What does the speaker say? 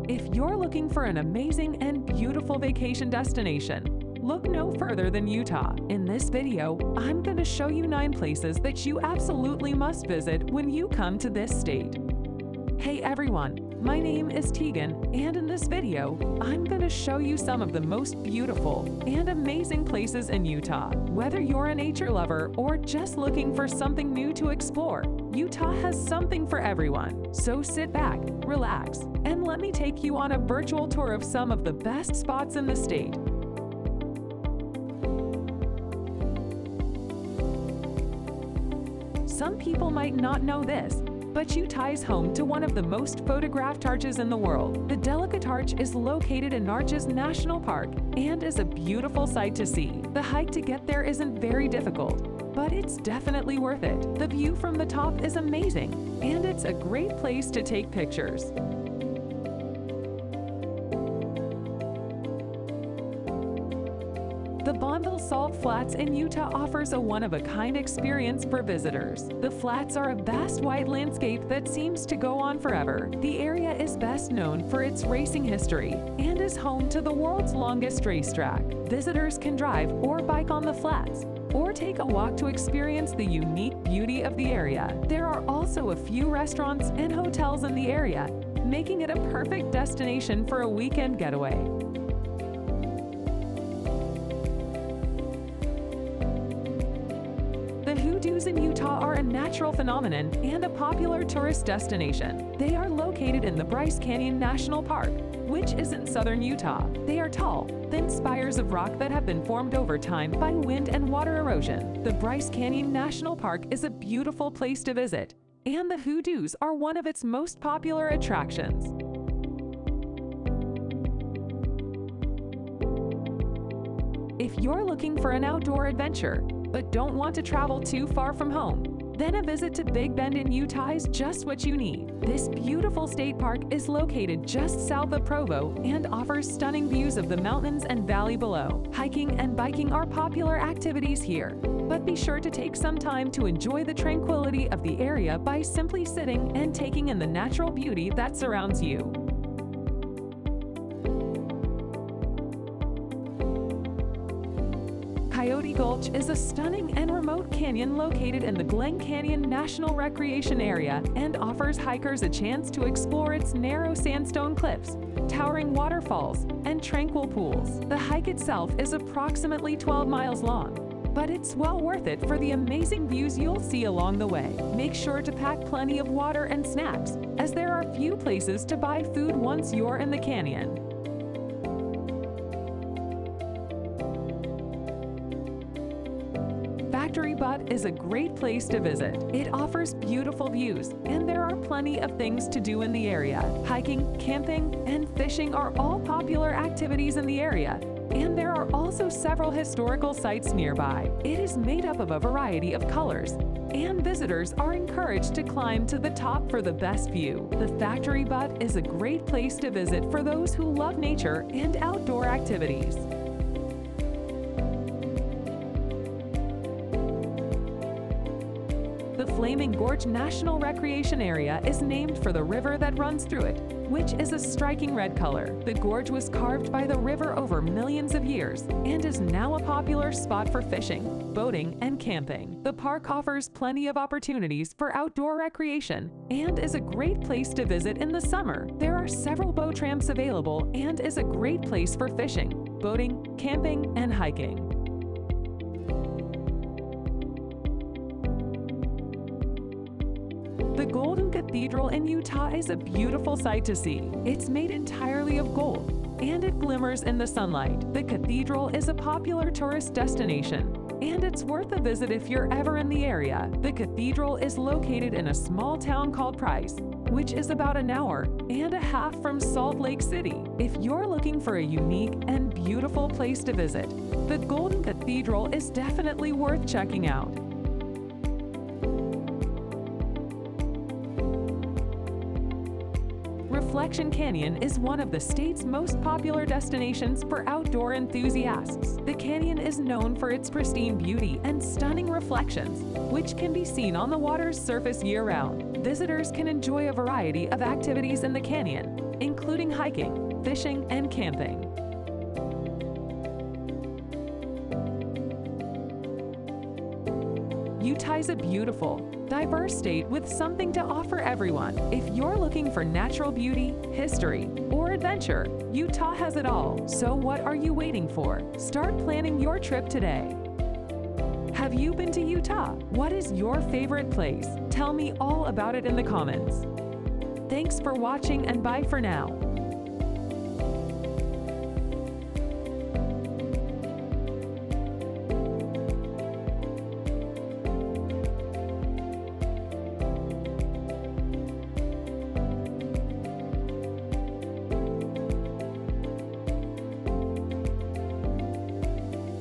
If you're looking for an amazing and beautiful vacation destination, look no further than Utah. In this video, I'm going to show you 9 places that you absolutely must visit when you come to this state. Hey everyone, my name is Tegan, and in this video, I'm going to show you some of the most beautiful and amazing places in Utah. Whether you're a nature lover or just looking for something new to explore, Utah has something for everyone. So sit back, relax, and let me take you on a virtual tour of some of the best spots in the state. Some people might not know this, but Utah is home to one of the most photographed arches in the world. The Delicate Arch is located in Arches National Park and is a beautiful sight to see. The hike to get there isn't very difficult, but it's definitely worth it. The view from the top is amazing, and it's a great place to take pictures. The Bonneville Salt Flats in Utah offers a one-of-a-kind experience for visitors. The flats are a vast white landscape that seems to go on forever. The area is best known for its racing history and is home to the world's longest racetrack. Visitors can drive or bike on the flats, or take a walk to experience the unique beauty of the area. There are also a few restaurants and hotels in the area, making it a perfect destination for a weekend getaway. The Hoodoos in Utah are a natural phenomenon and a popular tourist destination. They are located in the Bryce Canyon National Park, which is in southern Utah. They are tall, thin spires of rock that have been formed over time by wind and water erosion. The Bryce Canyon National Park is a beautiful place to visit, and the Hoodoos are one of its most popular attractions. If you're looking for an outdoor adventure, but don't want to travel too far from home, then a visit to Big Bend in Utah is just what you need. This beautiful state park is located just south of Provo and offers stunning views of the mountains and valley below. Hiking and biking are popular activities here, but be sure to take some time to enjoy the tranquility of the area by simply sitting and taking in the natural beauty that surrounds you. Coyote Gulch is a stunning and remote canyon located in the Glen Canyon National Recreation Area and offers hikers a chance to explore its narrow sandstone cliffs, towering waterfalls, and tranquil pools. The hike itself is approximately 12 miles long, but it's well worth it for the amazing views you'll see along the way. Make sure to pack plenty of water and snacks, as there are few places to buy food once you're in the canyon. Butte is a great place to visit. It offers beautiful views, and there are plenty of things to do in the area. Hiking, camping, and fishing are all popular activities in the area, and there are also several historical sites nearby. It is made up of a variety of colors, and visitors are encouraged to climb to the top for the best view. The Factory Butte is a great place to visit for those who love nature and outdoor activities. The Flaming Gorge National Recreation Area is named for the river that runs through it, which is a striking red color. The gorge was carved by the river over millions of years and is now a popular spot for fishing, boating, and camping. The park offers plenty of opportunities for outdoor recreation and is a great place to visit in the summer. There are several boat ramps available and is a great place for fishing, boating, camping, and hiking. The Golden Cathedral in Utah is a beautiful sight to see. It's made entirely of gold, and it glimmers in the sunlight. The cathedral is a popular tourist destination, and it's worth a visit if you're ever in the area. The cathedral is located in a small town called Price, which is about an hour and a half from Salt Lake City. If you're looking for a unique and beautiful place to visit, the Golden Cathedral is definitely worth checking out. Reflection Canyon is one of the state's most popular destinations for outdoor enthusiasts. The canyon is known for its pristine beauty and stunning reflections, which can be seen on the water's surface year-round. Visitors can enjoy a variety of activities in the canyon, including including hiking, fishing, and camping. Utah is a beautiful, diverse state with something to offer everyone. If you're looking for natural beauty, history, or adventure, Utah has it all. So what are you waiting for? Start planning your trip today. Have you been to Utah? What is your favorite place? Tell me all about it in the comments. Thanks for watching and bye for now.